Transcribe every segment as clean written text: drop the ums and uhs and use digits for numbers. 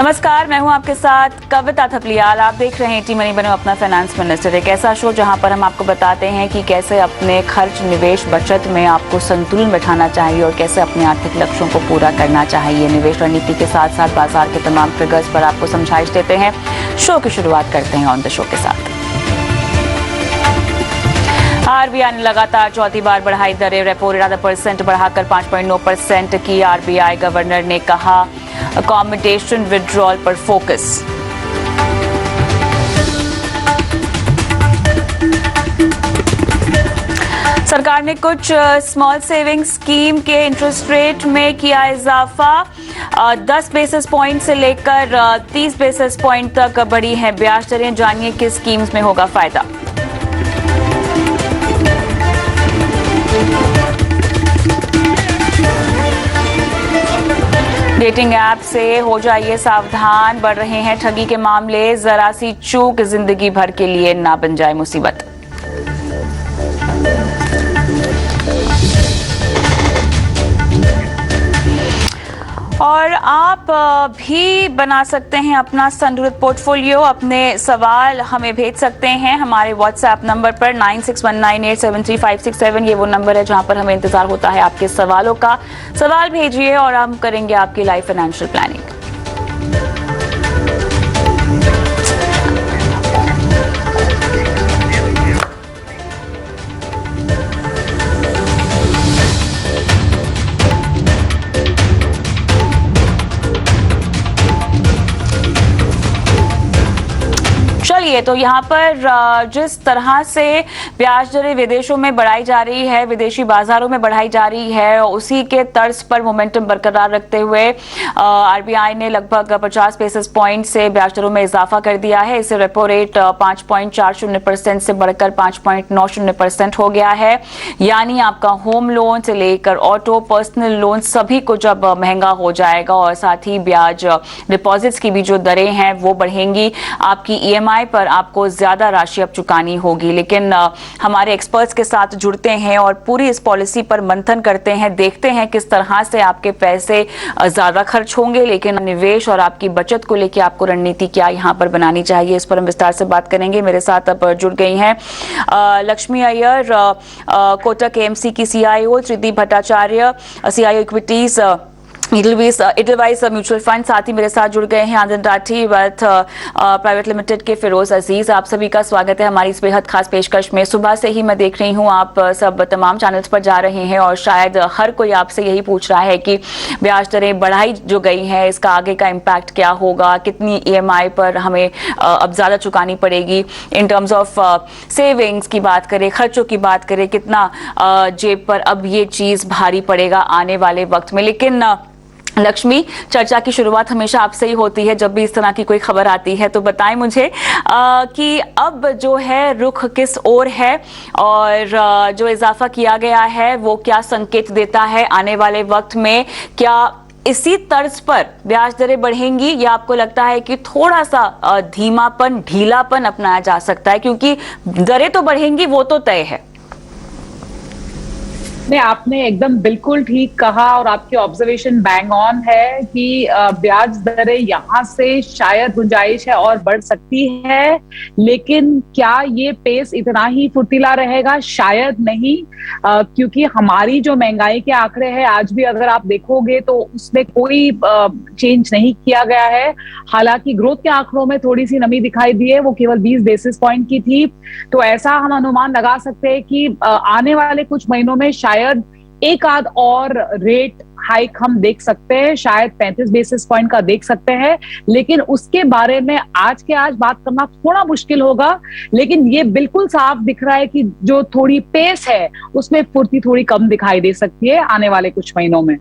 नमस्कार, मैं हूं आपके साथ कविता थपलियाल। आप देख रहे हैं टी मनी बनो अपना फाइनेंस मिनिस्टर, एक ऐसा शो जहां पर हम आपको बताते हैं कि कैसे अपने खर्च, निवेश, बचत में आपको संतुलन बैठाना चाहिए और कैसे अपने आर्थिक लक्ष्यों को पूरा करना चाहिए। निवेश रणनीति के साथ साथ बाजार के तमाम ट्रिगर्स पर आपको समझाइश देते हैं। शो की शुरुआत करते हैं ऑन द शो के साथ। आरबीआई ने लगातार चौथी बार बढ़ाई दरें, रेपो रेट आधा % बढ़ाकर 5.9% की। आरबीआई गवर्नर ने कहा अकोमोडेशन विड्रॉल पर फोकस। सरकार ने कुछ स्मॉल सेविंग स्कीम के इंटरेस्ट रेट में किया इजाफा। 10 बेसिस पॉइंट से लेकर 30 बेसिस पॉइंट तक बढ़ी है ब्याज दरें। जानिए किस स्कीम्स में होगा फायदा। डेटिंग ऐप से हो जाइए सावधान, बढ़ रहे हैं ठगी के मामले। जरा सी चूक जिंदगी भर के लिए ना बन जाए मुसीबत। और आप भी बना सकते हैं अपना संतुलित पोर्टफोलियो। अपने सवाल हमें भेज सकते हैं हमारे व्हाट्सएप नंबर पर 9619873567। ये वो नंबर है जहां पर हमें इंतजार होता है आपके सवालों का। सवाल भेजिए और हम करेंगे आपकी लाइफ फाइनेंशियल प्लानिंग। चलिए, तो यहाँ पर जिस तरह से ब्याज दरें विदेशों में बढ़ाई जा रही है, विदेशी बाजारों में बढ़ाई जा रही है, उसी के तर्ज पर मोमेंटम बरकरार रखते हुए आरबीआई ने लगभग 50 बेसिस पॉइंट से ब्याज दरों में इजाफा कर दिया है। इससे रेपो रेट 5.40% से बढ़कर 5.90% हो गया है। यानी आपका होम लोन से लेकर ऑटो, पर्सनल लोन सभी को जब महंगा हो जाएगा और साथ ही ब्याज डिपॉजिट्स की भी जो दरें हैं वो बढ़ेंगी। आपकी ईएमआई पर आपको ज्यादा राशि अब चुकानी होगी। लेकिन हमारे एक्सपर्ट्स के साथ जुड़ते हैं और पूरी इस पॉलिसी पर मंथन करते हैं, देखते हैं किस तरह से आपके पैसे ज्यादा खर्च होंगे, लेकिन निवेश और आपकी बचत को लेकर आपको रणनीति क्या यहाँ पर बनानी चाहिए, इस पर हम विस्तार से बात करेंगे। मेरे साथ अब जुड़ गई हैं लक्ष्मी अय्यर, कोटक एएमसी की CEO, Tridip Bhattacharya, CEO equities Edelweiss mutual fund. साथ ही मेरे साथ जुड़ गए हैं आनंद राठी, वेल्थ प्राइवेट लिमिटेड के फिरोज अजीज। आप सभी का स्वागत है हमारी इस बेहद खास पेशकश में। सुबह से ही मैं देख रही हूं आप सब तमाम चैनल्स पर जा रहे हैं और शायद हर कोई आपसे यही पूछ रहा है कि ब्याज दरें बढ़ाई जो गई हैं इसका आगे का इम्पैक्ट क्या होगा, कितनी ईएमआई पर हमें अब ज्यादा चुकानी पड़ेगी। इन टर्म्स ऑफ सेविंग्स की बात करें, खर्चों की बात करें, कितना जेब पर अब ये चीज भारी पड़ेगा आने वाले वक्त में। लेकिन लक्ष्मी, चर्चा की शुरुआत हमेशा आपसे ही होती है जब भी इस तरह की कोई खबर आती है, तो बताएं मुझे कि अब जो है रुख किस ओर है और जो इजाफा किया गया है वो क्या संकेत देता है आने वाले वक्त में। क्या इसी तर्ज पर ब्याज दरें बढ़ेंगी या आपको लगता है कि थोड़ा सा धीमापन, ढीलापन अपनाया जा सकता है, क्योंकि दरें तो बढ़ेंगी वो तो तय है। नहीं, आपने एकदम बिल्कुल ठीक कहा और आपकी ऑब्जर्वेशन बैंग ऑन है कि ब्याज दरें यहाँ से शायद गुंजाइश है और बढ़ सकती है, लेकिन क्या ये पेस इतना ही फुर्तीला रहेगा? शायद नहीं, क्योंकि हमारी जो महंगाई के आंकड़े हैं आज भी अगर आप देखोगे तो उसमें कोई चेंज नहीं किया गया है। हालांकि ग्रोथ के आंकड़ों में थोड़ी सी नमी दिखाई दी है, वो केवल 20 बेसिस पॉइंट की थी। तो ऐसा हम अनुमान लगा सकते हैं कि आने वाले कुछ महीनों में शायद एक आध और रेट हाइक हम देख सकते हैं, शायद 35 बेसिस पॉइंट का देख सकते हैं, लेकिन उसके बारे में आज के आज बात करना थोड़ा मुश्किल होगा। लेकिन ये बिल्कुल साफ दिख रहा है कि जो थोड़ी पेस है उसमें फुर्ती थोड़ी कम दिखाई दे सकती है आने वाले कुछ महीनों में।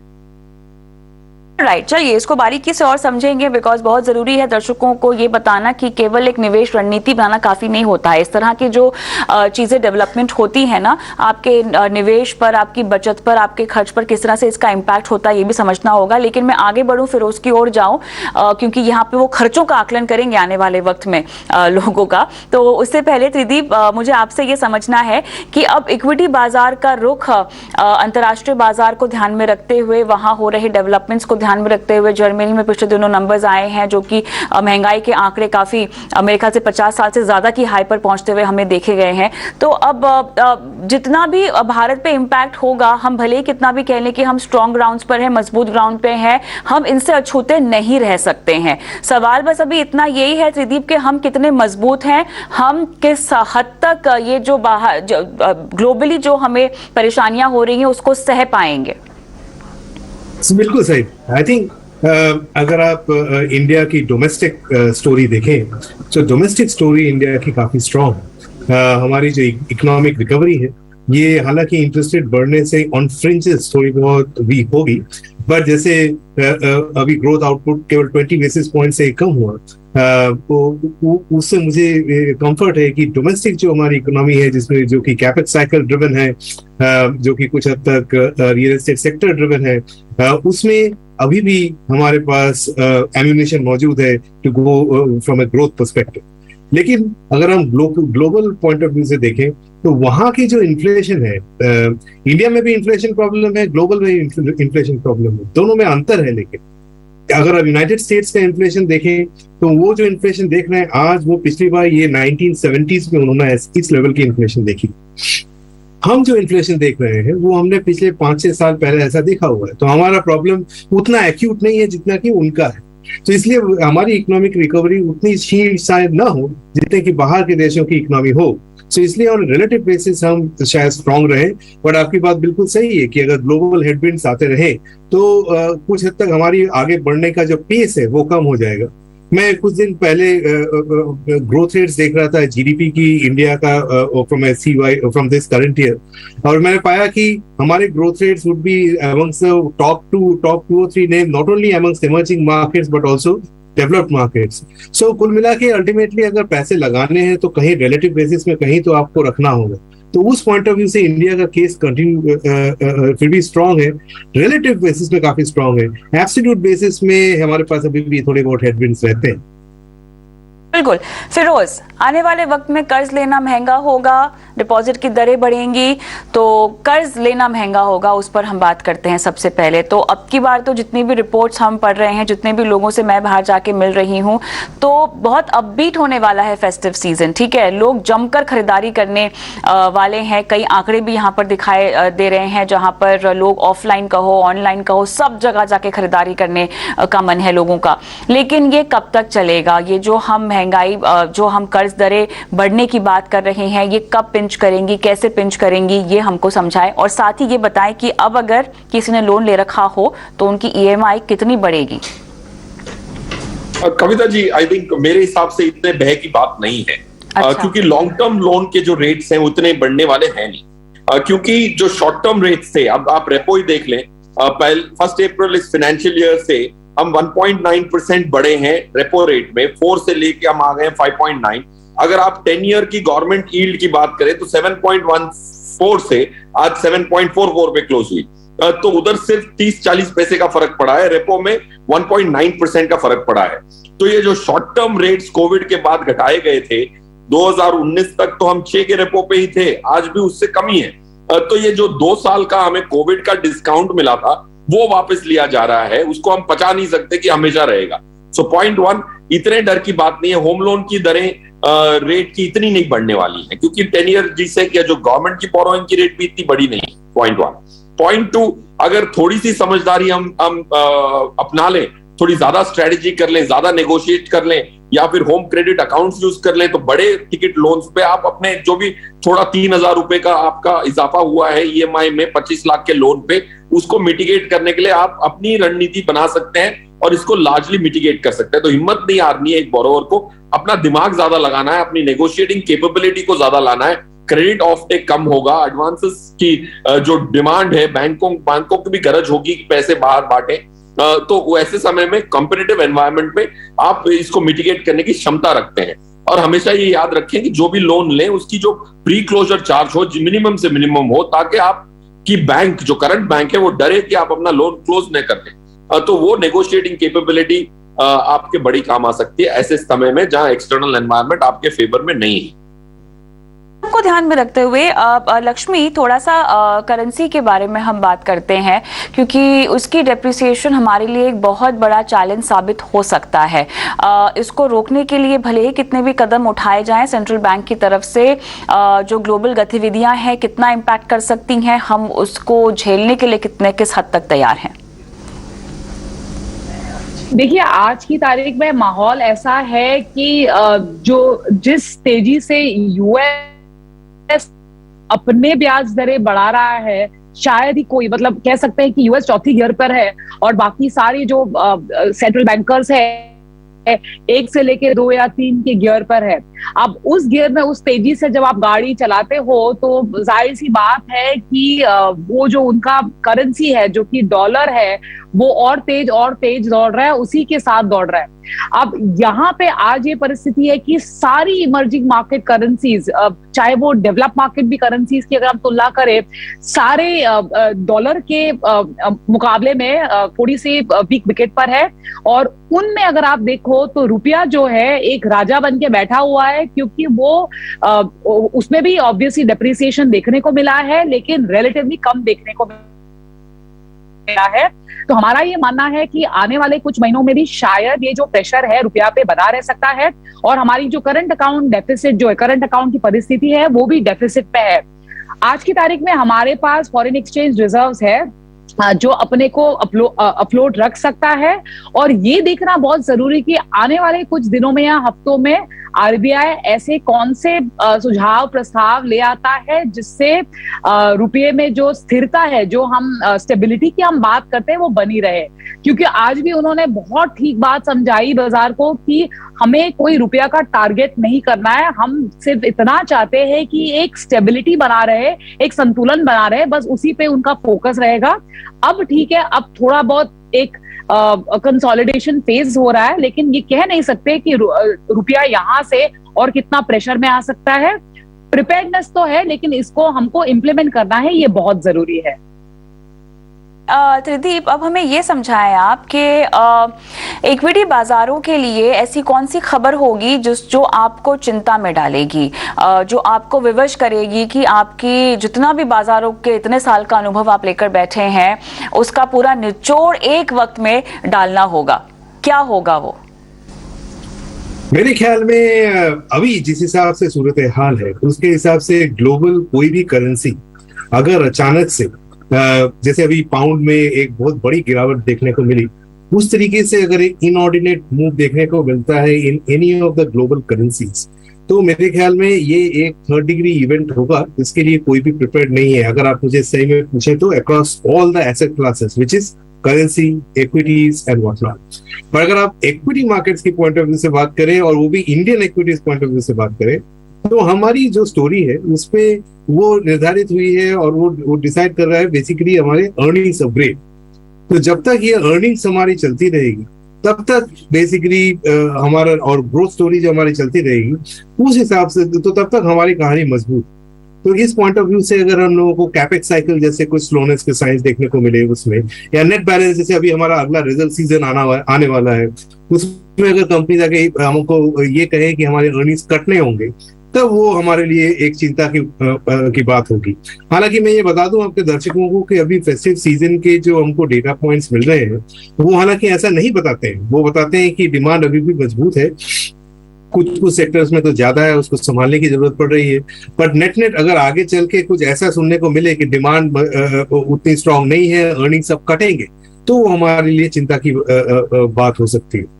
राइट, चलिए इसको बारीकी से और समझेंगे, बिकॉज बहुत जरूरी है दर्शकों को ये बताना कि केवल एक निवेश रणनीति बनाना काफी नहीं होता है। इस तरह की जो चीजें डेवलपमेंट होती है ना, आपके निवेश पर, आपकी बचत पर, आपके खर्च पर किस तरह से इसका इम्पैक्ट होता है ये भी समझना होगा। लेकिन मैं आगे बढ़ूं, फिरोज की ओर जाऊं, क्योंकि यहाँ पे वो खर्चों का आकलन करेंगे आने वाले वक्त में लोगों का। तो उससे पहले त्रिदीप, मुझे आपसे ये समझना है कि अब इक्विटी बाजार का रुख अंतर्राष्ट्रीय बाजार को ध्यान में रखते हुए, वहां हो रहे डेवलपमेंट्स को ध्यान ध्यान में रखते हुए जर्मनी में पिछले दिनों नंबर्स आए हैं जो कि महंगाई के आंकड़े काफी मेरे ख्याल से 50 साल से ज्यादा की हाई पर पहुंचते हुए हमें देखे गए हैं। तो अब जितना भी भारत पे इम्पैक्ट होगा, हम भले ही कितना भी कह लें कि हम स्ट्रॉन्ग ग्राउंड्स पर हैं, मजबूत ग्राउंड पे हैं, हम इनसे अछूते नहीं रह सकते हैं। सवाल बस अभी इतना यही है त्रिदीप कि हम कितने मजबूत हैं, हम किस हद तक ये जो बाहर ग्लोबली जो हमें परेशानियां हो रही हैं उसको सह पाएंगे। बिल्कुल सही। आई थिंक अगर आप इंडिया की डोमेस्टिक स्टोरी देखें तो डोमेस्टिक स्टोरी इंडिया की काफी स्ट्रांग है। हमारी जो इकोनॉमिक रिकवरी है ये हालांकि इंटरेस्ट रेट बढ़ने से ऑन फ्रिंजेस थोड़ी बहुत वीक होगी, बट जैसे अभी ग्रोथ आउटपुट केवल 20 बेसिस पॉइंट से कम हुआ, तो उससे मुझे कंफर्ट है कि डोमेस्टिक जो हमारी इकोनॉमी है जिसमें जो कि कैपेक्स साइकिल ड्रिवन है, जो कि कुछ हद तक रियल एस्टेट सेक्टर ड्रिवन है, उसमें अभी भी हमारे पास एम्यूनेशन मौजूद है to go from a growth perspective. लेकिन अगर हम ग्लोबल पॉइंट ऑफ व्यू से देखें तो वहां की जो इन्फ्लेशन है, इंडिया में भी इन्फ्लेशन प्रॉब्लम है, ग्लोबल में इन्फ्लेशन प्रॉब्लम है, दोनों में अंतर है। लेकिन अगर आप यूनाइटेड स्टेट्स का इन्फ्लेशन देखें तो वो जो इन्फ्लेशन देख रहे हैं आज, वो पिछली बार ये 1970s में उन्होंने इस लेवल की इन्फ्लेशन देखी। हम जो इन्फ्लेशन देख रहे हैं वो हमने पिछले 5-6 साल पहले ऐसा देखा हुआ है, तो हमारा प्रॉब्लम उतना एक्यूट नहीं है जितना कि उनका है। तो इसलिए हमारी इकोनॉमिक रिकवरी उतनी शायद ना हो जितने कि बाहर के देशों की इकोनॉमी हो। तो इसलिए ऑन रिलेटिव बेसिस हम शायद स्ट्रांग रहे। बट आपकी बात बिल्कुल सही है कि अगर ग्लोबल हेडविंड्स आते रहे तो कुछ हद तक हमारी आगे बढ़ने का जो पेस है वो कम हो जाएगा। मैं कुछ दिन पहले ग्रोथ रेट्स देख रहा था जीडीपी की इंडिया का फ्रॉम दिस करंट ईयर, और मैंने पाया कि हमारे growth rates would be amongst top two और three name, not only amongst emerging markets but also developed markets. So कुल मिला के अल्टीमेटली अगर पैसे लगाने हैं तो कहीं रिलेटिव बेसिस में कहीं तो आपको रखना होगा। तो उस पॉइंट ऑफ व्यू से इंडिया का केस कंटिन्यू फिर भी स्ट्रांग है, रिलेटिव बेसिस में काफी स्ट्रांग है। एब्सोल्यूट बेसिस में हमारे पास अभी भी थोड़े बहुत हेडविंड्स रहते हैं। बिल्कुल। फिरोज, आने वाले वक्त में कर्ज लेना महंगा होगा, डिपॉजिट की दरें बढ़ेंगी, तो कर्ज लेना महंगा होगा, उस पर हम बात करते हैं सबसे पहले। तो अब की बार तो जितनी भी रिपोर्ट्स हम पढ़ रहे हैं, जितने भी लोगों से मैं बाहर जाके मिल रही हूं, तो बहुत अपबीट होने वाला है फेस्टिव सीजन। ठीक है, लोग जमकर खरीदारी करने वाले हैं। कई आंकड़े भी यहाँ पर दिखाई दे रहे हैं जहां पर लोग ऑफलाइन कहो ऑनलाइन कहो सब जगह जाके खरीदारी करने का मन है लोगों का। लेकिन ये कब तक चलेगा? ये जो हम महंगाई, जो हम कर्ज दरें बढ़ने की बात कर रहे हैं, ये कब पिंच करेंगी, कैसे पिंच करेंगी, ये हमको समझाएं। और साथ ही ये बताएं कि अब अगर किसी ने लोन ले रखा हो तो उनकी ईएमआई कितनी बढ़ेगी? कविता जी, आई थिंक मेरे हिसाब से इतने भय की बात नहीं है। अच्छा। क्योंकि लॉन्ग टर्म लोन के जो रेट्स हैं उतने बढ़ने वाले हैं नहीं। क्योंकि जो शॉर्ट टर्म रेट्स थे, अब आप रेपो ही देख लें, पहले 1 अप्रैल इस फाइनेंशियल ईयर से हम 1.9% बढ़े हैं रेपो रेट में, 4 से लेके हम आ गए 5.9। अगर आप 10 ईयर की गवर्नमेंट यील्ड की बात करें तो 7.14 से आज 7.44 पे क्लोज हुई। तो उधर सिर्फ 30-40 पैसे का फर्क पड़ा है, रेपो में 1.9% का फर्क पड़ा है। तो ये जो शॉर्ट टर्म रेट्स कोविड के बाद घटाए गए थे, 2019 तक तो हम 6 के रेपो पे ही थे, आज भी उससे कम ही है। तो ये जो 2 साल का हमें कोविड का डिस्काउंट मिला था वो वापस लिया जा रहा है, उसको हम पचा नहीं सकते कि हमेशा रहेगा। सो पॉइंट 1, इतने डर की बात नहीं है। होम लोन की दरें रेट की इतनी नहीं बढ़ने वाली है, क्योंकि 10 ईयर जिसे क्या जो गवर्नमेंट की बोरोइंग की रेट भी इतनी बड़ी नहीं। पॉइंट 1। पॉइंट 2, अगर थोड़ी सी समझदारी हम अपना लें, थोड़ी ज्यादा स्ट्रेटेजी कर लें, ज्यादा नेगोशिएट कर लें, या फिर होम क्रेडिट अकाउंट्स यूज कर लें, तो बड़े टिकट लोन्स पे आप अपने जो भी थोड़ा 3,000 रुपए का आपका इजाफा हुआ है ईएमआई में 25 लाख के लोन पे, उसको मिटिगेट करने के लिए आप अपनी रणनीति बना सकते हैं और इसको लार्जली मिटिगेट कर सकते हैं। तो हिम्मत नहीं हारनी है एक बोरोवर को, अपना दिमाग ज्यादा लगाना है, अपनी नेगोशिएटिंग कैपेबिलिटी को ज्यादा लाना है। क्रेडिट ऑफ टेक कम होगा, एडवांसेस की जो डिमांड है, बैंकों की भी गरज होगी कि पैसे बाहर बांटे। तो ऐसे समय में कॉम्पिटिटिव एनवायरनमेंट में आप इसको मिटिगेट करने की क्षमता रखते हैं। और हमेशा ये याद रखें कि जो भी लोन लें उसकी जो प्री क्लोजर चार्ज हो मिनिमम से मिनिमम हो, ताकि आपकी बैंक जो करंट बैंक है वो डरे कि आप अपना लोन क्लोज न कर दें। तो वो नेगोशिएटिंग कैपेबिलिटी आपके बड़ी काम आ सकती है ऐसे समय में जहां एक्सटर्नल एनवायरनमेंट आपके फेवर में नहीं है। को ध्यान में रखते हुए लक्ष्मी, थोड़ा सा करेंसी के बारे में हम बात करते हैं, क्योंकि उसकी डेप्रिसिएशन हमारे लिए एक बहुत बड़ा चैलेंज साबित हो सकता है। इसको रोकने के लिए भले ही कितने भी कदम उठाए जाएं सेंट्रल बैंक की तरफ से, जो ग्लोबल गतिविधियां हैं कितना इम्पैक्ट कर सकती हैं, हम उसको झेलने के लिए किस हद तक तैयार हैं? देखिए, आज की तारीख में माहौल ऐसा है कि जिस तेजी से यूएस अपने ब्याज दरें बढ़ा रहा है, शायद ही कोई, मतलब कह सकते हैं कि यूएस चौथी गियर पर है और बाकी सारी जो सेंट्रल बैंकर्स है 1 से लेके 2 या 3 के गियर पर है। अब उस गियर में उस तेजी से जब आप गाड़ी चलाते हो तो जाहिर सी बात है कि वो जो उनका करेंसी है जो कि डॉलर है, वो और तेज दौड़ रहा है, उसी के साथ दौड़ रहा है। अब यहाँ पे आज ये परिस्थिति है कि सारी इमर्जिंग मार्केट करेंसीज, चाहे वो डेवलप मार्केट भी करेंसीज की अगर हम तुलना करें, सारे डॉलर के मुकाबले में थोड़ी सी वीक विकेट पर है। और उनमें अगर आप देखो तो रुपया जो है एक राजा बन के बैठा हुआ है, क्योंकि वो उसमें भी ऑब्वियसली डेप्रिसिएशन देखने को मिला है, लेकिन रिलेटिवली कम देखने को मिला है। तो हमारा ये मानना है कि आने वाले कुछ महीनों में भी शायद ये जो प्रेशर है रुपया पे बना रह सकता है, और हमारी जो करंट अकाउंट डेफिसिट, जो है करंट अकाउंट की परिस्थिति है, वो भी डेफिसिट पे है। आज की तारीख में हमारे पास फॉरेन एक्सचेंज रिजर्व्स है जो अपने को अपलोड रख सकता है। और ये देखना बहुत जरूरी कि आने वाले कुछ दिनों में या हफ्तों में आरबीआई ऐसे कौन से सुझाव प्रस्ताव ले आता है जिससे रुपये में जो स्थिरता है, जो हम स्टेबिलिटी की हम बात करते हैं, वो बनी रहे। क्योंकि आज भी उन्होंने बहुत ठीक बात समझाई बाजार को कि हमें कोई रुपया का टारगेट नहीं करना है, हम सिर्फ इतना चाहते हैं कि एक स्टेबिलिटी बना रहे, एक संतुलन बना रहे, बस उसी पे उनका फोकस रहेगा। अब ठीक है, अब थोड़ा बहुत एक कंसोलिडेशन फेज हो रहा है, लेकिन ये कह नहीं सकते कि रुपया यहां से और कितना प्रेशर में आ सकता है। प्रिपेयर्डनेस तो है, लेकिन इसको हमको इम्प्लीमेंट करना है, ये बहुत जरूरी है। त्रिदीप, अब हमें ये समझाएं आप कि इक्विटी बाजारों के लिए ऐसी कौन सी खबर होगी जो आपको चिंता में डालेगी, जो आपको विवश करेगी कि आपकी जितना भी बाजारों के इतने साल का अनुभव आप लेकर बैठे हैं उसका पूरा निचोड़ एक वक्त में डालना होगा? क्या होगा वो? मेरे ख्याल में अभी जिस हिसाब से सूरत हाल है उसके हिसाब से ग्लोबल कोई भी करेंसी अगर अचानक से जैसे अभी पाउंड में एक बहुत बड़ी गिरावट देखने को मिली, उस तरीके से अगर एक इनऑर्डिनेट मूव देखने को मिलता है in any of the global currencies, तो मेरे ख्याल में ये एक 3rd डिग्री इवेंट होगा। इसके लिए कोई भी प्रिपेयर्ड नहीं है। अगर आप मुझे सही में पूछे तो across all the asset classes which is currency, equities and what not. पर अगर आप इक्विटी मार्केट्स की पॉइंट ऑफ व्यू से बात करें और वो भी Indian equities point of view से बात करें, तो हमारी जो स्टोरी है उसपे वो निर्धारित हुई है और वो डिसाइड कर रहा है बेसिकली हमारे अर्निंग्स अपग्रेड। तो जब तक ये अर्निंग्स हमारी चलती रहेगी तब तक बेसिकली हमारा और ग्रोथ स्टोरी जो हमारी चलती रहेगी उस हिसाब से, तो तब तक हमारी कहानी मजबूत। तो इस पॉइंट ऑफ व्यू से अगर हम लोगों को कैपेक्स साइकिल जैसे कुछ स्लोनेस के साइंस देखने को मिले उसमें, या नेट बैलेंस जैसे अभी हमारा अगला रिजल्ट सीजन आने वाला है उसमें अगर कंपनी जाके हमको ये कहे कि हमारे अर्निंग्स कटने होंगे, तब वो हमारे लिए एक चिंता की बात होगी। हालांकि मैं ये बता दूं आपके दर्शकों को कि अभी फेस्टिव सीजन के जो हमको डेटा पॉइंट्स मिल रहे हैं वो हालांकि ऐसा नहीं बताते हैं। वो बताते हैं कि डिमांड अभी भी मजबूत है, कुछ सेक्टर्स में तो ज्यादा है, उसको संभालने की जरूरत पड़ रही है। पर नेट अगर आगे चल के कुछ ऐसा सुनने को मिले कि डिमांड उतनी स्ट्रांग नहीं है, अर्निंग सब कटेंगे, तो वो हमारे लिए चिंता की बात हो सकती है।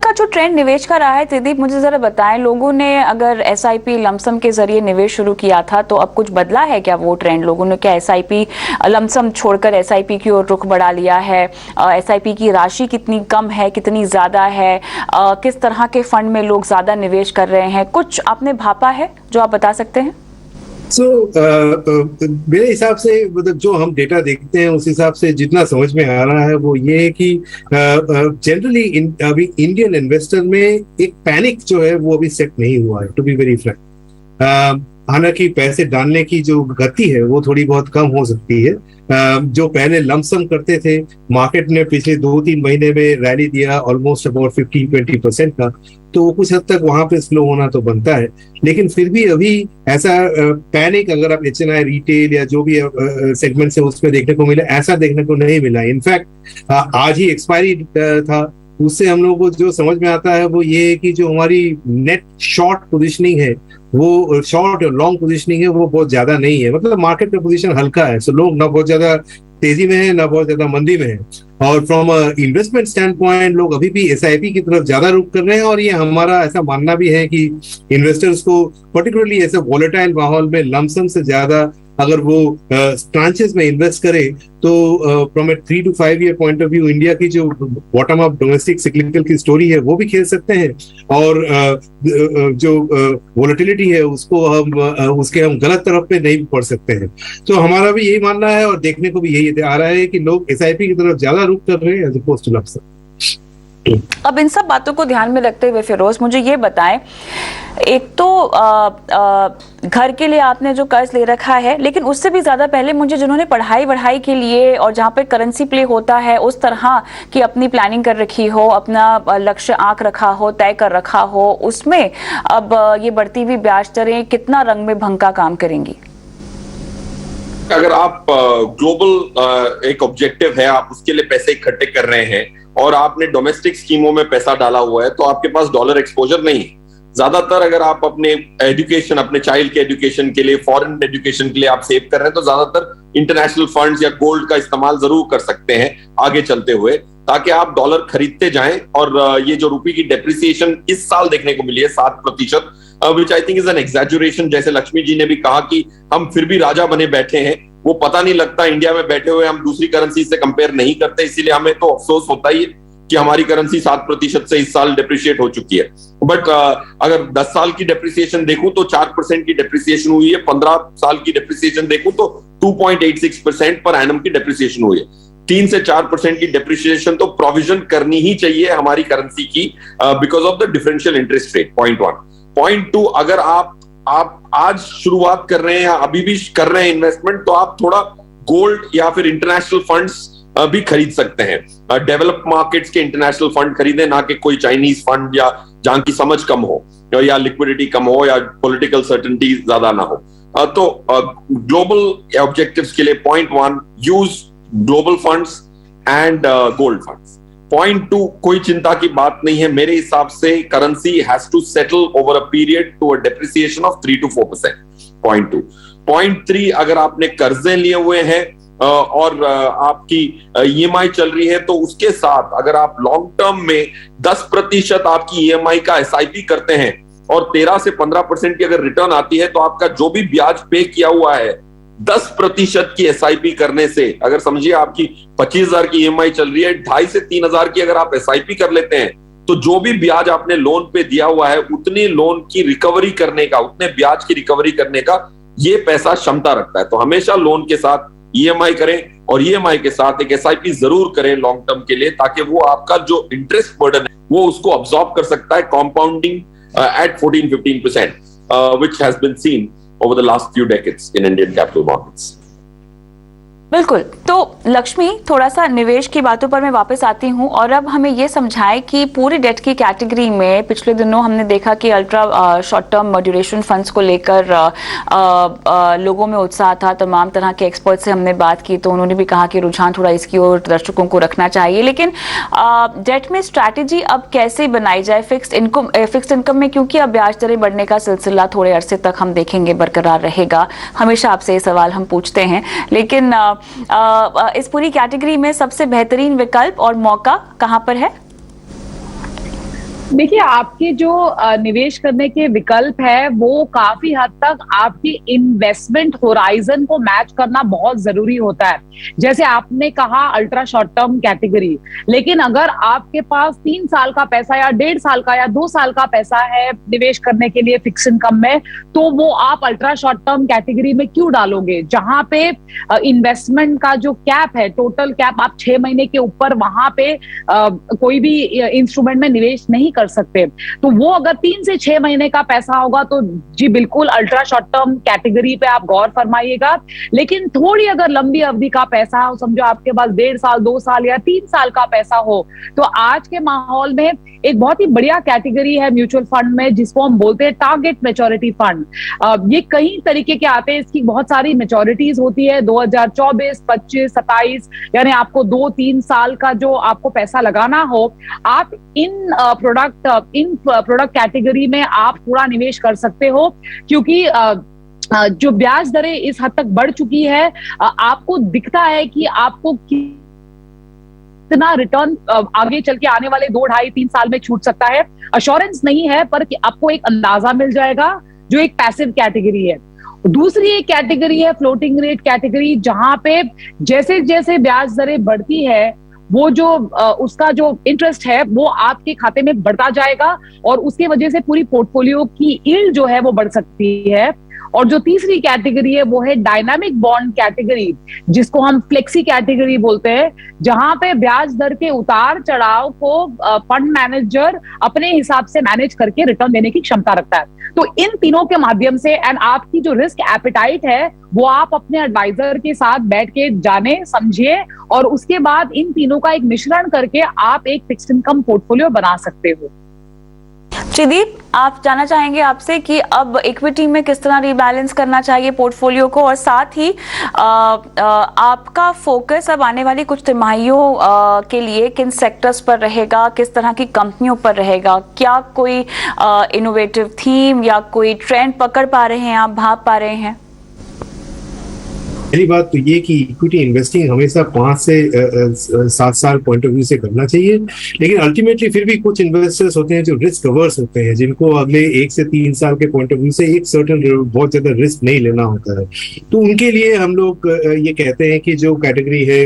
का जो ट्रेंड निवेश का रहा है, त्रिदीप मुझे जरा बताएं, लोगों ने अगर एसआईपी लमसम के जरिए निवेश शुरू किया था तो अब कुछ बदला है क्या वो ट्रेंड? लोगों ने क्या एसआईपी लमसम छोड़कर एसआईपी की ओर रुख बढ़ा लिया है? एसआईपी की राशि कितनी कम है, कितनी ज्यादा है? किस तरह के फंड में लोग ज्यादा निवेश कर रहे हैं? कुछ आपने भापा है जो आप बता सकते हैं? मेरे हिसाब से मतलब जो हम डेटा देखते हैं उस हिसाब से जितना समझ में आ रहा है वो ये है कि जनरली अभी इंडियन इन्वेस्टर में एक पैनिक जो है वो अभी सेट नहीं हुआ है, टू बी वेरी फ्रैंक। हालांकि पैसे डालने की जो गति है वो थोड़ी बहुत कम हो सकती है। जो पहले लमसम करते थे, मार्केट ने पिछले 2-3 महीने में रैली दिया ऑलमोस्ट अबाउट 15-20% का, तो कुछ हद तक वहां पे स्लो होना तो बनता है। लेकिन फिर भी अभी ऐसा पैनिक अगर आप HNI रिटेल या जो भी सेगमेंट से उसमें देखने को मिला, ऐसा देखने को नहीं मिला। इनफैक्ट आज ही एक्सपायरी था, उससे हम लोगों को जो समझ में आता है वो ये है कि जो हमारी नेट शॉर्ट पोजीशनिंग है, वो शॉर्ट और लॉन्ग पोजीशनिंग है, वो बहुत ज्यादा नहीं है। मतलब मार्केट का पोजीशन हल्का है, सो लोग ना बहुत ज्यादा तेजी में है ना बहुत ज्यादा मंदी में है। और फ्रॉम इन्वेस्टमेंट स्टैंड पॉइंट लोग अभी भी SIP की तरफ ज्यादा रुख कर रहे हैं, और ये हमारा ऐसा मानना भी है कि इन्वेस्टर्स को पर्टिकुलरली ऐसे वॉलेटाइल माहौल में लमसम से ज्यादा अगर वो ट्रांचेस में इन्वेस्ट करे तो from A 3 to 5 year point of view India की जो बॉटम अप डोमेस्टिक सिक्लिकल की स्टोरी है वो भी खेल सकते हैं, और जो वोलेटिलिटी है उसको उसके हम गलत तरफ पे नहीं पढ़ सकते हैं। तो हमारा भी यही मानना है और देखने को भी यही आ रहा है कि लोग SIP की तरफ ज्यादा रुख कर रहे हैं एज अपोज्ड टू लमसम। अब इन सब बातों को ध्यान में रखते हुए फिरोज मुझे ये बताएं, एक तो घर के लिए आपने जो कर्ज ले रखा है, लेकिन उससे भी ज्यादा पहले मुझे जिन्होंने पढ़ाई के लिए और जहाँ पे करेंसी प्ले होता है उस तरह की अपनी प्लानिंग कर रखी हो, अपना लक्ष्य आंक रखा हो, तय कर रखा हो, उसमें अब ये बढ़ती हुई ब्याज दरें कितना रंग में भंग का काम करेंगी? अगर आप ग्लोबल एक ऑब्जेक्टिव है, आप उसके लिए पैसे इकट्ठे कर रहे हैं और आपने डोमेस्टिक स्कीमों में पैसा डाला हुआ है, तो आपके पास डॉलर एक्सपोजर नहीं है। ज्यादातर अगर आप अपने एजुकेशन, अपने चाइल्ड के एजुकेशन के लिए, फॉरेन एजुकेशन के लिए आप सेव कर रहे हैं, तो ज्यादातर इंटरनेशनल फंड्स या गोल्ड का इस्तेमाल जरूर कर सकते हैं आगे चलते हुए, ताकि आप डॉलर खरीदते जाएं। और ये जो रुपये की डेप्रिसिएशन इस साल देखने को मिली है 7%, विच आई थिंक इज एन एग्जैजुरेशन। जैसे लक्ष्मी जी ने भी कहा कि हम फिर भी राजा बने बैठे हैं, वो पता नहीं लगता इंडिया में बैठे हुए हम दूसरी करेंसी से कंपेयर नहीं करते, इसीलिए हमें तो अफसोस होता ही है कि हमारी करेंसी 7% से इस साल डिप्रिशिएट हो चुकी है। बट अगर 10 साल की डेप्रिसिएशन देखूं तो 4% की डेप्रिसिएशन हुई है, 15 साल की डेप्रिसिएशन देखूं तो 2.86% पर एनम की डेप्रिसिएशन हुई है। 3 से 4% की डेप्रिसिएशन तो प्रोविजन करनी ही चाहिए हमारी करेंसी की, because of the differential interest rate. Point 1। Point 2, अगर आप आज शुरुआत कर रहे हैं या अभी भी कर रहे हैं इन्वेस्टमेंट, तो आप थोड़ा गोल्ड या फिर इंटरनेशनल फंड्स भी खरीद सकते हैं। डेवलप मार्केट्स के इंटरनेशनल फंड खरीदें, ना कि कोई चाइनीज फंड या जहां की समझ कम हो या लिक्विडिटी कम हो या पॉलिटिकल सर्टेनिटी ज्यादा ना हो। तो ग्लोबल ऑब्जेक्टिव्स के लिए point 1, use global funds and gold funds. Point 2, कोई चिंता की बात नहीं है मेरे हिसाब से, currency has to settle over a period to a depreciation of 3 to 4%। Point 2। Point 3, अगर आपने कर्जे लिए हुए हैं और आपकी EMI चल रही है, तो उसके साथ अगर आप लॉन्ग टर्म में 10% आपकी EMI का SIP करते हैं और 13 से 15% की अगर रिटर्न आती है, तो आपका जो भी ब्याज पे किया हुआ है 10% की SIP करने से, अगर समझिए आपकी 25,000 की EMI चल रही है, 2,500 से 3,000 की अगर आप SIP कर लेते हैं, तो जो भी ब्याज आपने लोन पे दिया हुआ है उतने लोन की रिकवरी करने का, उतने ब्याज की रिकवरी करने का ये पैसा क्षमता रखता है। तो हमेशा लोन के साथ EMI करें और EMI के साथ एक SIP जरूर करें लॉन्ग टर्म के लिए, ताकि वो आपका जो इंटरेस्ट बर्डन है वो उसको अब्सॉर्ब कर सकता है, compounding at 14-15%, which has been seen over the last few decades in Indian capital markets. बिल्कुल। तो लक्ष्मी, थोड़ा सा निवेश की बातों पर मैं वापस आती हूँ और अब हमें ये समझाएं कि पूरी डेट की कैटेगरी में पिछले दिनों हमने देखा कि ultra short term duration funds को लेकर लोगों में उत्साह था। तमाम तरह के एक्सपर्ट से हमने बात की तो उन्होंने भी कहा कि रुझान थोड़ा इसकी ओर दर्शकों को रखना चाहिए। लेकिन डेट में स्ट्रैटेजी अब कैसे बनाई जाए फिक्स्ड इनकम में, क्योंकि अब ब्याज दरें बढ़ने का सिलसिला थोड़े अरसे तक हम देखेंगे बरकरार रहेगा। हमेशा आपसे ये सवाल हम पूछते हैं, लेकिन इस पूरी कैटेगरी में सबसे बेहतरीन विकल्प और मौका कहां पर है? देखिए, आपके जो निवेश करने के विकल्प है वो काफी हद तक आपकी इन्वेस्टमेंट होराइजन को मैच करना बहुत जरूरी होता है। जैसे आपने कहा अल्ट्रा शॉर्ट टर्म कैटेगरी, लेकिन अगर आपके पास 3 साल का पैसा या 1.5 साल का या 2 साल का पैसा है निवेश करने के लिए फिक्स इनकम में, तो वो आप अल्ट्रा शॉर्ट टर्म कैटेगरी में क्यों डालोगे, जहां पे इन्वेस्टमेंट का जो कैप है, टोटल कैप आप 6 महीने के ऊपर वहां पे कोई भी इंस्ट्रूमेंट में निवेश नहीं कर सकते। तो वो अगर 3 से 6 महीने का पैसा होगा तो जी बिल्कुल अल्ट्रा शॉर्ट टर्म कैटेगरी पे आप गौर फरमाइएगा। लेकिन थोड़ी अगर लंबी अवधि का पैसा हो, समझो आपके पास 1.5 साल, 2 साल या 3 साल का पैसा हो, तो आज के माहौल में एक बहुत ही बढ़िया कैटेगरी है म्यूचुअल फंड में, जिसको हम बोलते हैं टारगेट मैच्योरिटी फंड। ये कई तरीके के आते हैं, इसकी बहुत सारी मैच्योरिटीज होती है, 2024, 25, 27, यानी आपको 2-3 साल का जो आपको पैसा लगाना हो, आप इन प्रोडक्ट कैटेगरी में आप पूरा निवेश कर सकते हो। क्योंकि जो ब्याज दरें इस हद तक बढ़ चुकी है, आपको दिखता है कि आपको कितना रिटर्न आगे चल के आने वाले 2, 2.5, 3 साल में छूट सकता है। अश्योरेंस नहीं है, पर आपको एक अंदाजा मिल जाएगा, जो एक पैसिव कैटेगरी है। दूसरी एक कैटेगरी है फ्लोटिंग रेट कैटेगरी, जहां पे जैसे जैसे ब्याज दरें बढ़ती है, वो जो उसका जो इंटरेस्ट है वो आपके खाते में बढ़ता जाएगा, और उसकी वजह से पूरी पोर्टफोलियो की यील्ड जो है वो बढ़ सकती है। और जो तीसरी कैटेगरी है वो है डायनामिक बॉन्ड कैटेगरी, जिसको हम फ्लेक्सी कैटेगरी बोलते हैं, जहां पे ब्याज दर के उतार चढ़ाव को फंड मैनेजर अपने हिसाब से मैनेज करके रिटर्न देने की क्षमता रखता है। तो इन तीनों के माध्यम से एंड आपकी जो रिस्क एपेटाइट है वो आप अपने एडवाइजर के साथ बैठ के जाने समझिए, और उसके बाद इन तीनों का एक मिश्रण करके आप एक फिक्स्ड इनकम पोर्टफोलियो बना सकते हो। त्रिदीप, आप जानना चाहेंगे आपसे कि अब इक्विटी में किस तरह रिबैलेंस करना चाहिए पोर्टफोलियो को, और साथ ही आपका फोकस अब आने वाली कुछ तिमाहियों के लिए किन सेक्टर्स पर रहेगा, किस तरह की कंपनियों पर रहेगा? क्या कोई इनोवेटिव थीम या कोई ट्रेंड पकड़ पा रहे हैं, आप भाप पा रहे हैं? पहली बात तो ये कि इक्विटी इन्वेस्टिंग हमेशा 5 से 7 साल पॉइंट ऑफ व्यू से करना चाहिए, लेकिन अल्टीमेटली फिर भी कुछ इन्वेस्टर्स होते हैं जो रिस्क अवर्स होते हैं, जिनको अगले 1 से 3 साल के पॉइंट ऑफ व्यू से एक सर्टेन बहुत ज्यादा रिस्क नहीं लेना होता है। तो उनके लिए हम लोग ये कहते हैं कि जो कैटेगरी है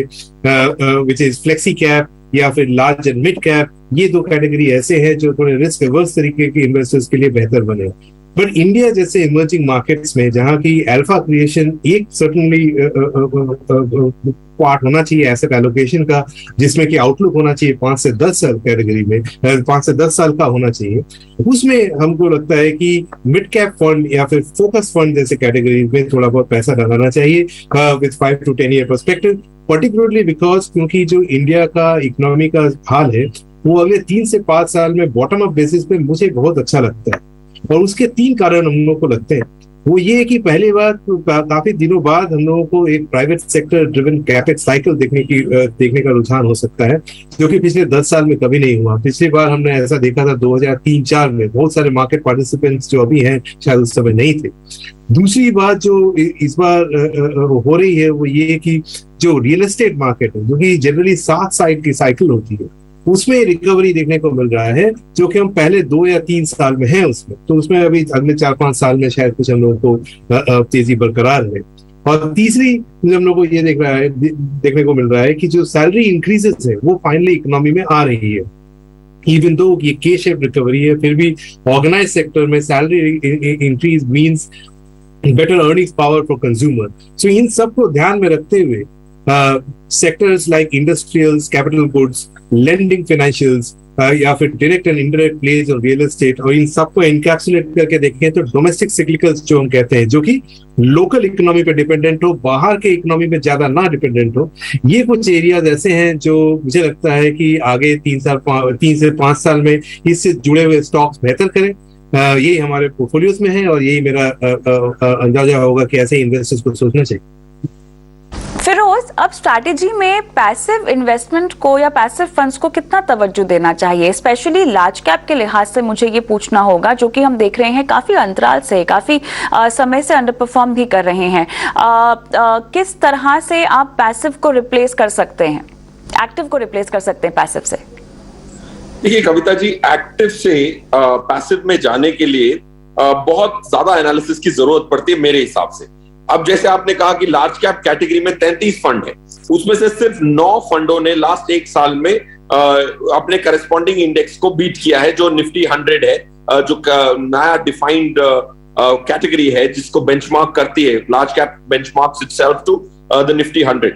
विच इज फ्लेक्सी कैप या फिर लार्ज एंड मिड कैप, ये 2 कैटेगरी ऐसे हैं जो थोड़े रिस्क अवर्स तरीके के इन्वेस्टर्स के लिए बेहतर बने। बट इंडिया जैसे इमर्जिंग मार्केट्स में, जहां की अल्फा क्रिएशन एक सर्टनली पार्ट होना चाहिए एसेट एलोकेशन का, जिसमें कि आउटलुक होना चाहिए 5 से 10 साल कैटेगरी में, 5 से 10 साल का होना चाहिए, उसमें हमको लगता है कि मिड कैप फंड या फिर फोकस फंड जैसे कैटेगरी में थोड़ा बहुत पैसा लगाना चाहिए with 5 to 10 year perspective, particularly because क्योंकि जो इंडिया का इकोनॉमी का हाल है वो अगले 3 से 5 साल में बॉटम अप बेसिस पे मुझे बहुत अच्छा लगता है। और उसके 3 कारण हम लोगों को लगते हैं। वो ये कि पहली बात, काफी दिनों बाद हम लोगों को एक private sector driven capex cycle देखने का रुझान हो सकता है, जो कि पिछले 10 साल में कभी नहीं हुआ। पिछली बार हमने ऐसा देखा था 2003-4 में, बहुत सारे मार्केट पार्टिसिपेंट्स जो अभी हैं शायद उस समय नहीं थे। दूसरी बात जो इस बार हो रही है वो ये कि जो रियल एस्टेट मार्केट है, जो कि जनरली 7 साल की साइकिल होती है, उसमें रिकवरी देखने को मिल रहा है, जो कि हम पहले 2 या 3 साल में हैं उसमें। तो उसमें अभी अगले 4-5 साल में शायद कुछ हम लोगों को तेजी बरकरार है। और तीसरी हम लोगों को ये देखने को मिल रहा है कि जो सैलरी इंक्रीजेस है वो फाइनली इकोनॉमी में आ रही है। इवन दो ये के शेप रिकवरी है, फिर भी ऑर्गेनाइज सेक्टर में salary increase means better earnings power for consumer. So इन सबको ध्यान में रखते हुए sectors like industrials, capital goods, lending financials या फिर डायरेक्ट एंड इनडायरेक्ट प्लेज और रियल एस्टेट, और इन सबको एनकैप्सुलेट करके देखें तो डोमेस्टिक सिक्लिकल्स जो हम कहते हैं, जो कि लोकल इकोनॉमी पे डिपेंडेंट हो, बाहर के इकोनॉमी पे ज्यादा ना डिपेंडेंट हो, ये कुछ एरियाज ऐसे हैं जो मुझे लगता है कि आगे 3 से 5 साल में इससे जुड़े हुए स्टॉक्स बेहतर करें। यही हमारे पोर्टफोलियोज में है और यही मेरा अंदाजा होगा कि ऐसे इन्वेस्टर्स को सोचना चाहिए। फिरोज, अब स्ट्रैटेजी में पैसिव इन्वेस्टमेंट को या पैसिव फंड्स को कितना तवज्जो देना चाहिए? स्पेशली लार्ज कैप के लिहाज से मुझे ये पूछना होगा, जो कि हम देख रहे हैं काफी अंतराल से, काफी समय से अंडर परफॉर्म भी कर रहे हैं। किस तरह से आप पैसिव को रिप्लेस कर सकते हैं, एक्टिव को रिप्लेस कर सकते हैं पैसिव से? देखिए कविता जी, एक्टिव से पैसिव में जाने के लिए बहुत ज्यादा एनालिसिस की जरूरत पड़ती है मेरे हिसाब से। अब जैसे आपने कहा कि लार्ज कैप कैटेगरी में 33 फंड है, उसमें से सिर्फ 9 फंडों ने लास्ट 1 साल में अपने करस्पॉन्डिंग इंडेक्स को बीट किया है, जो निफ्टी 100 है, जो नया डिफाइंड कैटेगरी है जिसको बेंचमार्क करती है। Large cap benchmarks itself to the Nifty 100,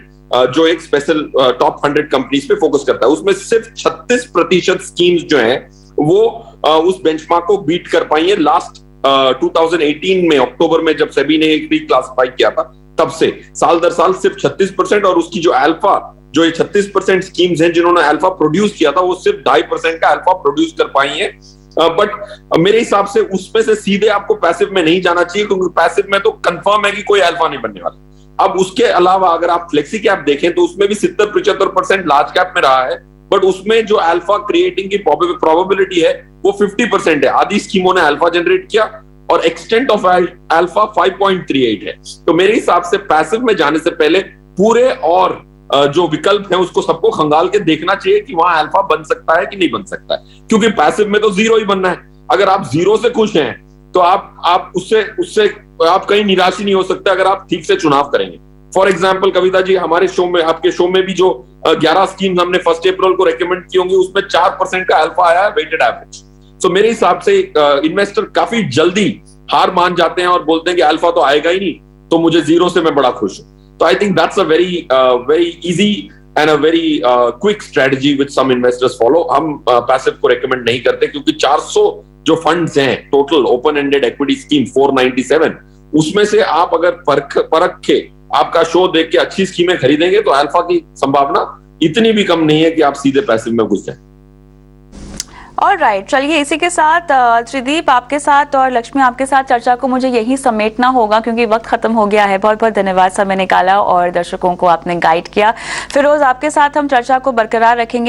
जो एक स्पेशल टॉप 100 कंपनीज पे फोकस करता है। उसमें सिर्फ 36% स्कीम्स जो हैं वो उस बेंचमार्क को बीट कर पाई है लास्ट 2018 में अक्टूबर में जब सेबी ने एक रिक्लासिफाई किया था, तब से साल दर साल सिर्फ 36%, और उसकी जो अल्फा, जो ये 36% स्कीम्स हैं जिन्होंने अल्फा प्रोड्यूस किया था, वो सिर्फ 2.5% का अल्फा प्रोड्यूस कर पाई है। बट मेरे हिसाब से उसमें से सीधे आपको पैसिव में नहीं जाना चाहिए, क्योंकि पैसिव में तो कंफर्म है कि कोई अल्फा नहीं बनने वाला। अब उसके अलावा अगर आप फ्लेक्सी कैप देखें तो उसमें भी 70-75% लार्ज कैप में रहा है, बट उसमें जो अल्फा क्रिएटिंग की प्रोबेबिलिटी है वो 50% है। आधी स्कीमों ने अल्फा जनरेट किया और एक्सटेंट ऑफ अल्फा 5.38 है। तो मेरे हिसाब से पैसिव में जाने से पहले पूरे और जो विकल्प है उसको सबको खंगाल के देखना चाहिए कि वहां अल्फा बन सकता है कि नहीं बन सकता है, क्योंकि पैसिव में तो जीरो ही बनना है। अगर आप जीरो से खुश हैं तो आप उससे आप कहीं निराश ही नहीं हो सकते अगर आप ठीक से चुनाव करेंगे। फॉर एग्जाम्पल कविता जी, हमारे शो में, आपके शो में भी जो 11 स्कीम्स हमने 1 अप्रैल को रेकमेंड की होंगी उसमें 4% का अल्फा आया है वेटेड एवरेज। तो मेरे हिसाब से इन्वेस्टर काफी जल्दी हार मान जाते हैं और बोलते हैं कि अल्फा तो आएगा ही नहीं, तो मुझे जीरो से मैं बड़ा खुश हूं। तो I think that's a very easy and a very quick strategy which some investors follow. हम पैसिव को रेकमेंड नहीं करते, क्योंकि 400 जो फंड्स हैं total open ended equity scheme 497, उसमें से आप अगर परख के आपका शो देख के अच्छी स्कीमें खरीदेंगे तो अल्फा की संभावना इतनी भी कम नहीं है कि आप सीधे पैसिव में घुस जाएं। ऑलराइट, चलिए इसी के साथ त्रिदीप आपके साथ और लक्ष्मी आपके साथ चर्चा को मुझे यही समेटना होगा, क्योंकि वक्त खत्म हो गया है। बहुत बहुत धन्यवाद, समय निकाला और दर्शकों को आपने गाइड किया। फिरोज, आपके साथ हम चर्चा को बरकरार रखेंगे।